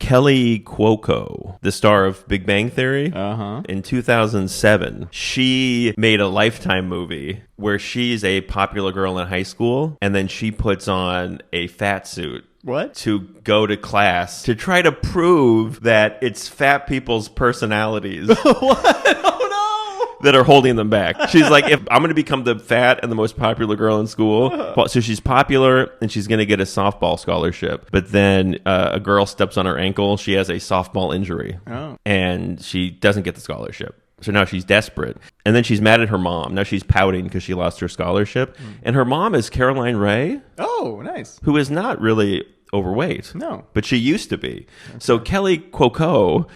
Kaye Quoco, the star of Big Bang Theory, Uh-huh. in 2007, she made a Lifetime movie where she's a popular girl in high school, and then she puts on a fat suit. What? To go to class to try to prove that it's fat people's personalities. What? Oh, that are holding them back. She's like, if I'm going to become the fat and the most popular girl in school. So she's popular and she's going to get a softball scholarship. But then a girl steps on her ankle. She has a softball injury. Oh. And she doesn't get the scholarship. So now she's desperate. And then she's mad at her mom. Now she's pouting because she lost her scholarship. And her mom is Caroline Rhea. Oh, nice. Who is not really overweight. No. But she used to be. Okay. So Kaye Quoco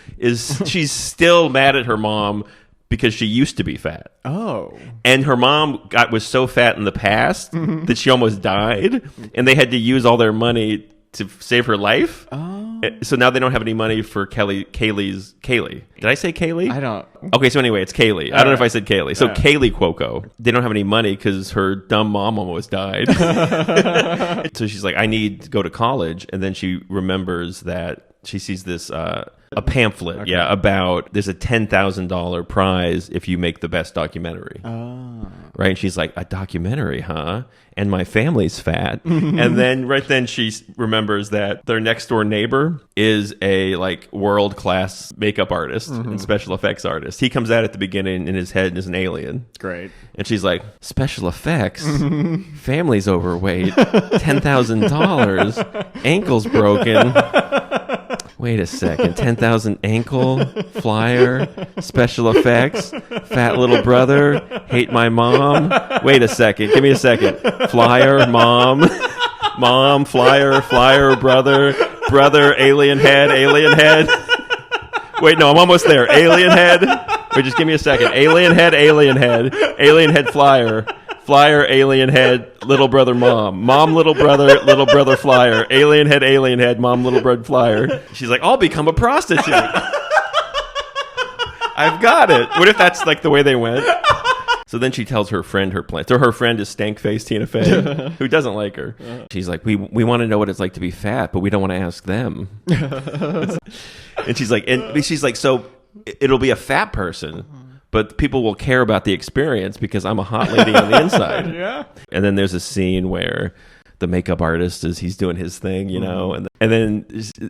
she's still mad at her mom because she used to be fat. Oh. And her mom was so fat in the past that she almost died. And they had to use all their money to save her life. Oh. So now they don't have any money for Kaylee's. Did I say Kaylee? I don't. Okay, so anyway, it's Kaylee. I don't know if I said Kaylee. So Kaye Quoco. They don't have any money because her dumb mom almost died. So she's like, I need to go to college. And then she remembers that she sees this a pamphlet, about there's a $10,000 prize if you make the best documentary. Oh. Right? And she's like, a documentary, huh? And my family's fat. And then she remembers that their next door neighbor is a world-class makeup artist and special effects artist. He comes out at the beginning in his head as an alien. Great. And she's like, special effects? Family's overweight. $10,000. Ankle's broken. Wait a second. 10,000 ankle, flyer, special effects, fat little brother, hate my mom. Wait a second. Give me a second. Flyer, mom, flyer, brother, alien head. Wait, no, I'm almost there. Alien head. Wait, just give me a second. Alien head, flyer, alien head, little brother, mom, little brother, flyer, alien head, mom, little brother, flyer. She's like, I'll become a prostitute. I've got it. What if that's the way they went? So then she tells her friend her plan. So her friend is stank-faced Tina Fey, who doesn't like her. She's like, we want to know what it's like to be fat, but we don't want to ask them. And she's like, so it'll be a fat person, but people will care about the experience because I'm a hot lady on the inside. Yeah. And then there's a scene where the makeup artist he's doing his thing, and then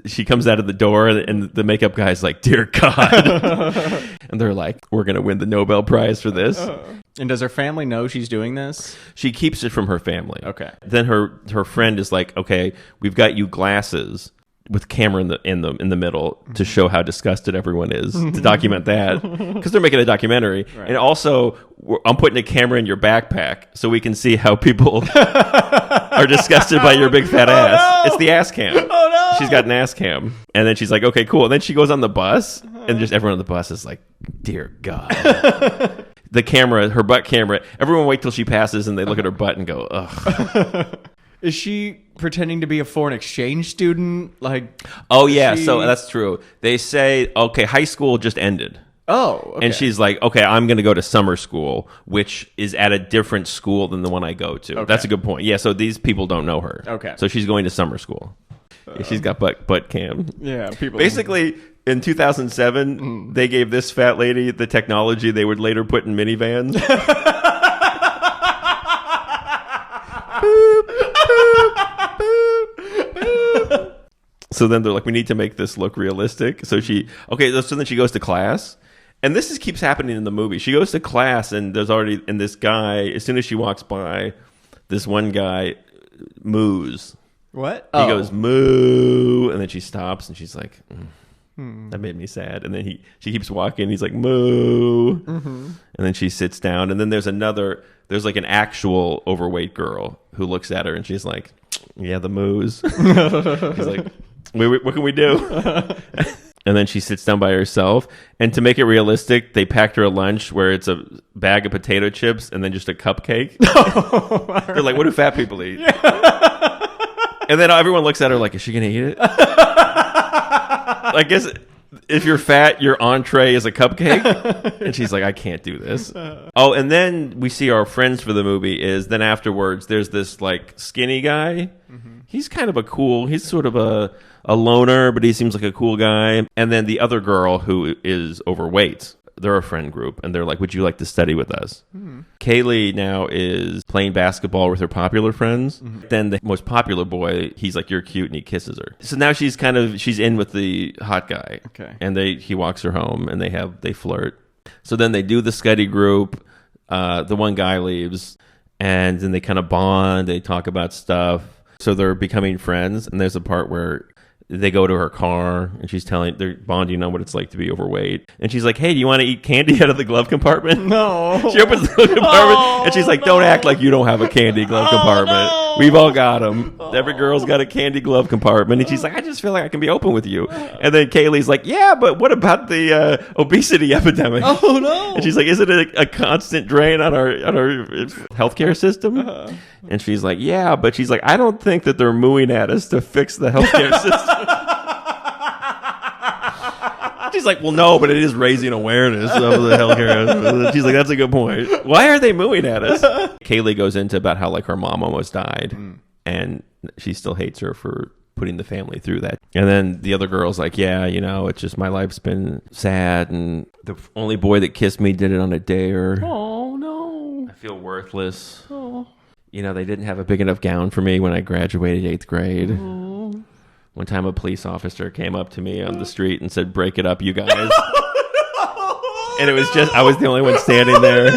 she comes out of the door and the makeup guy's like, dear God. And they're like, we're going to win the Nobel Prize for this. And does her family know she's doing this? She keeps it from her family. Okay. Then her friend is like, okay, we've got you glasses with camera in the middle to show how disgusted everyone is, to document that, because they're making a documentary. Right. And also, I'm putting a camera in your backpack so we can see how people are disgusted by your big fat ass. No! It's the ass cam. Oh no! She's got an ass cam, and then she's like, okay, cool. And then she goes on the bus, and just everyone on the bus is like, dear God. The camera, her butt camera. Everyone wait till she passes, and they look at her butt and go, ugh. Is she pretending to be a foreign exchange student? Oh, yeah. So that's true. They say, okay, high school just ended. Oh, okay. And she's like, okay, I'm going to go to summer school, which is at a different school than the one I go to. Okay. That's a good point. Yeah, so these people don't know her. Okay. So she's going to summer school. Yeah, she's got butt cam. Yeah, people. Basically, in 2007, they gave this fat lady the technology they would later put in minivans. So then they're like, we need to make this look realistic. So then she goes to class. And this keeps happening in the movie. She goes to class, and this guy, as soon as she walks by, this one guy moos. What? He goes, moo. And then she stops, and she's like, that made me sad. And then she keeps walking. He's like, moo. Mm-hmm. And then she sits down. And then there's an actual overweight girl who looks at her, and she's like, yeah, the moos. She's like, what can we do? And then she sits down by herself. And to make it realistic, they packed her a lunch where it's a bag of potato chips and then just a cupcake. They're like, what do fat people eat? Yeah. And then everyone looks at her like, is she going to eat it? I guess if you're fat, your entree is a cupcake. And she's like, I can't do this. Oh, and then we see our friends for the movie then afterwards, there's this skinny guy. Mm-hmm. He's kind of he's sort of a a loner, but he seems like a cool guy. And then the other girl who is overweight. They're a friend group, and they're like, would you like to study with us? Kaylee now is playing basketball with her popular friends. Then the most popular boy, he's like, you're cute, and he kisses her. So now she's in with the hot guy. Okay. And he walks her home, and they flirt. So then they do the SCutty Group. The one guy leaves, and then they kind of bond. They talk about stuff. So they're becoming friends, and there's a part where they go to her car, and they're bonding on what it's like to be overweight. And she's like, hey, do you want to eat candy out of the glove compartment? No. She opens the glove compartment, and she's like, don't act like you don't have a candy glove compartment. No. We've all got them. Every girl's got a candy glove compartment. And she's like, I just feel like I can be open with you. And then Kaylee's like, yeah, but what about the obesity epidemic? Oh, no. And she's like, isn't it a constant drain on our healthcare system? And she's like, yeah, but she's like, I don't think that they're mooing at us to fix the healthcare system. She's like, well, no, but it is raising awareness of the healthcare. She's like, that's a good point. Why are they mooing at us? Kaylee goes into about how like her mom almost died, and she still hates her for putting the family through that. And then the other girl's like, yeah, it's just my life's been sad, and the only boy that kissed me did it on a dare. Oh, no. I feel worthless. Oh. They didn't have a big enough gown for me when I graduated 8th grade. Oh. One time a police officer came up to me on the street and said, break it up, you guys. And it was I was the only one standing there.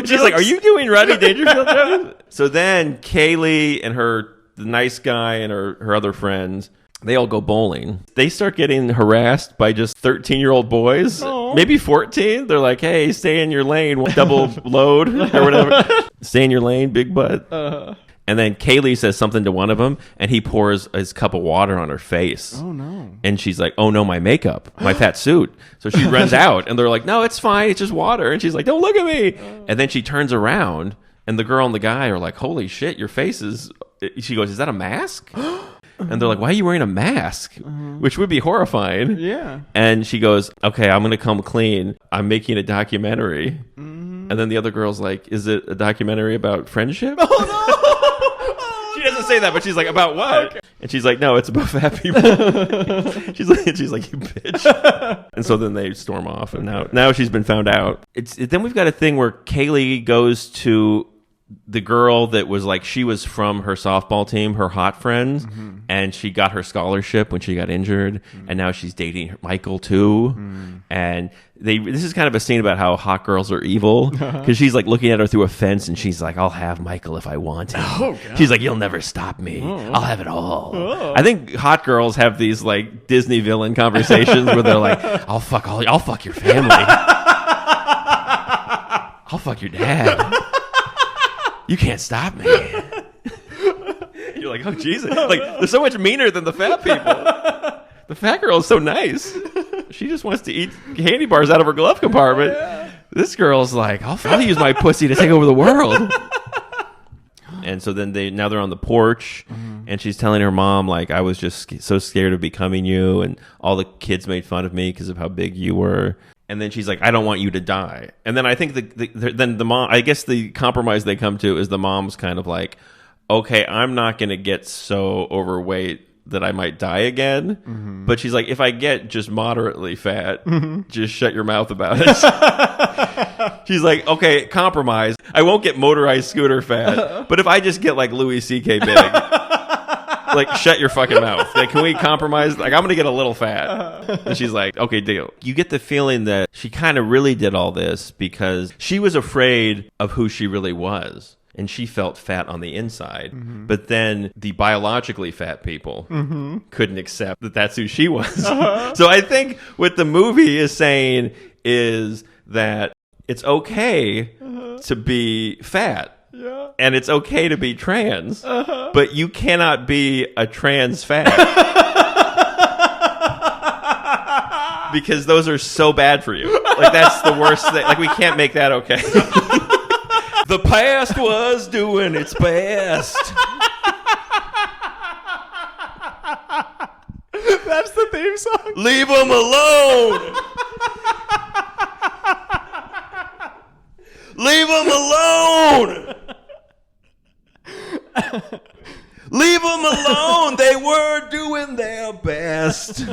She's like, are you doing Rodney Dangerfield jokes? So then Kaylee and the nice guy and her other friends, they all go bowling. They start getting harassed by just 13-year-old boys, maybe 14. They're like, hey, stay in your lane, double load or whatever. Stay in your lane, big butt. And then Kaylee says something to one of them, and he pours his cup of water on her face. Oh, no. And she's like, oh, no, my makeup, my fat suit. So she runs out, and they're like, no, it's fine. It's just water. And she's like, don't look at me. And then she turns around, and the girl and the guy are like, holy shit, your face is... She goes, is that a mask? And they're like, why are you wearing a mask? Which would be horrifying. Yeah. And she goes, okay, I'm going to come clean. I'm making a documentary. And then the other girl's like, is it a documentary about friendship? Oh, no. She doesn't say that, but she's like, about what? Okay. And she's like, no, it's about fat people. she's like, you bitch. And so then they storm off, and now she's been found out. Then we've got a thing where Kaylee goes to the girl that was like, she was from her softball team, her hot friends, and she got her scholarship when she got injured, and now she's dating Michael too. And this is kind of a scene about how hot girls are evil, because she's like looking at her through a fence, and she's like, I'll have Michael if I want him. Oh, she's like, you'll never stop me. I'll have it all. I think hot girls have these like Disney villain conversations where they're like, I'll fuck your family. I'll fuck your dad. You can't stop me. You're like, oh, Jesus. Like, they're so much meaner than the fat people. The fat girl is so nice. She just wants to eat candy bars out of her glove compartment. Yeah. This girl's like, I'll use my pussy to take over the world. And so then now they're on the porch, and she's telling her mom, like, I was just so scared of becoming you, and all the kids made fun of me because of how big you were. And then she's like, I don't want you to die. And then I think then the mom, I guess the compromise they come to is the mom's kind of like, okay, I'm not going to get so overweight that I might die again. But she's like, if I get just moderately fat, just shut your mouth about it. She's like, okay, compromise. I won't get motorized scooter fat. But if I just get like Louis C.K. big... like, shut your fucking mouth. Like, can we compromise? Like, I'm going to get a little fat. And she's like, okay, deal. You get the feeling that she kind of really did all this because she was afraid of who she really was. And she felt fat on the inside. But then the biologically fat people couldn't accept that that's who she was. So I think what the movie is saying is that it's okay to be fat. Yeah. And it's okay to be trans, but you cannot be a trans fat. Because those are so bad for you. Like, that's the worst thing. Like, we can't make that okay. The past was doing its best. That's the theme song. Leave them alone. Leave them alone. Leave Leave them alone. They were doing their best.